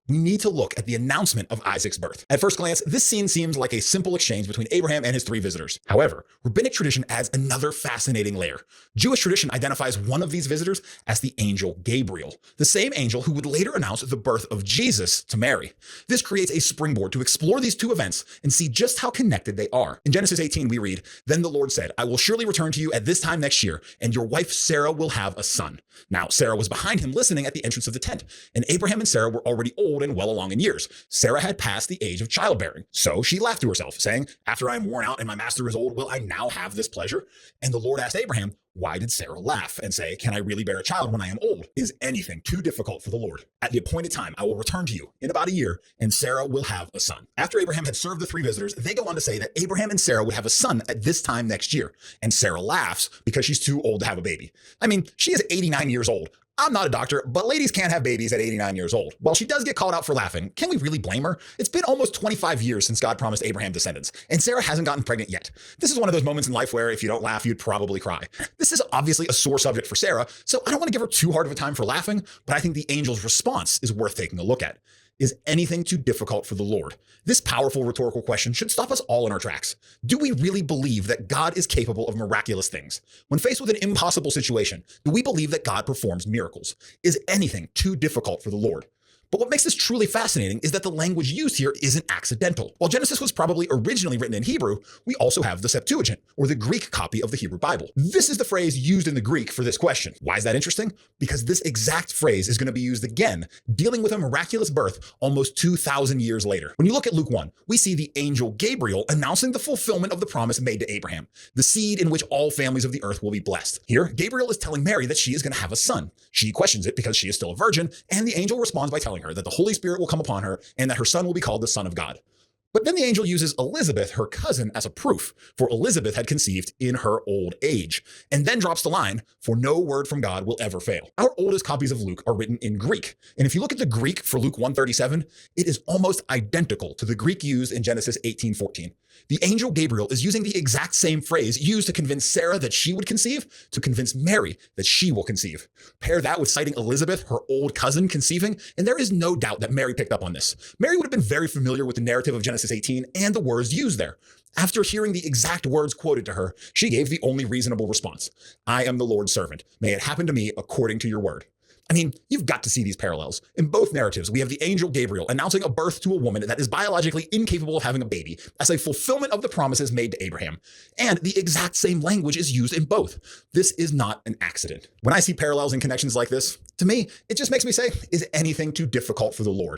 we need to look at the announcement of Isaac's birth. At first glance, this scene seems like a simple exchange between Abraham and his three visitors. However, rabbinic tradition adds another fascinating layer. Jewish tradition identifies one of these visitors as the angel Gabriel, the same angel who would later announce the birth of Jesus to Mary. This creates a springboard to explore these two events and see just how connected they are. In Genesis 18, we read, "Then the Lord said, I will surely return to you at this time next year, and your wife Sarah will have a son." Now, Sarah was behind him listening at the entrance of the tent, and Abraham and Sarah were already old and well along in years. Sarah had passed the age of childbearing. So she laughed to herself, saying, "After I am worn out and my master is old, will I now have this pleasure?" And the Lord asked Abraham, "Why did Sarah laugh and say, 'Can I really bear a child when I am old?' Is anything too difficult for the Lord? At the appointed time, I will return to you in about a year, and Sarah will have a son." After Abraham had served the three visitors, they go on to say that Abraham and Sarah would have a son at this time next year. And Sarah laughs because she's too old to have a baby. I mean, she is 89 years old. I'm not a doctor, but ladies can't have babies at 89 years old. While she does get called out for laughing, can we really blame her? It's been almost 25 years since God promised Abraham descendants, and Sarah hasn't gotten pregnant yet. This is one of those moments in life where if you don't laugh, you'd probably cry. This is obviously a sore subject for Sarah, so I don't want to give her too hard of a time for laughing, but I think the angel's response is worth taking a look at. Is anything too difficult for the Lord? This powerful rhetorical question should stop us all in our tracks. Do we really believe that God is capable of miraculous things? When faced with an impossible situation, do we believe that God performs miracles? Is anything too difficult for the Lord? But what makes this truly fascinating is that the language used here isn't accidental. While Genesis was probably originally written in Hebrew, we also have the Septuagint, or the Greek copy of the Hebrew Bible. This is the phrase used in the Greek for this question. Why is that interesting? Because this exact phrase is going to be used again, dealing with a miraculous birth almost 2,000 years later. When you look at Luke 1, we see the angel Gabriel announcing the fulfillment of the promise made to Abraham, the seed in which all families of the earth will be blessed. Here, Gabriel is telling Mary that she is going to have a son. She questions it because she is still a virgin, and the angel responds by telling her that the Holy Spirit will come upon her and that her son will be called the Son of God. But then the angel uses Elizabeth, her cousin, as a proof, for Elizabeth had conceived in her old age, and then drops the line, "For no word from God will ever fail." Our oldest copies of Luke are written in Greek, and if you look at the Greek for Luke 1:37, it is almost identical to the Greek used in Genesis 18:14. The angel Gabriel is using the exact same phrase used to convince Sarah that she would conceive, to convince Mary that she will conceive. Pair that with citing Elizabeth, her old cousin, conceiving, and there is no doubt that Mary picked up on this. Mary would have been very familiar with the narrative of Genesis 18 and the words used there. After hearing the exact words quoted to her, she gave the only reasonable response: "I am the Lord's servant. May it happen to me according to your word." I mean, you've got to see these parallels. In both narratives, we have the angel Gabriel announcing a birth to a woman that is biologically incapable of having a baby as a fulfillment of the promises made to Abraham. And the exact same language is used in both. This is not an accident. When I see parallels and connections like this, to me, it just makes me say, is anything too difficult for the Lord?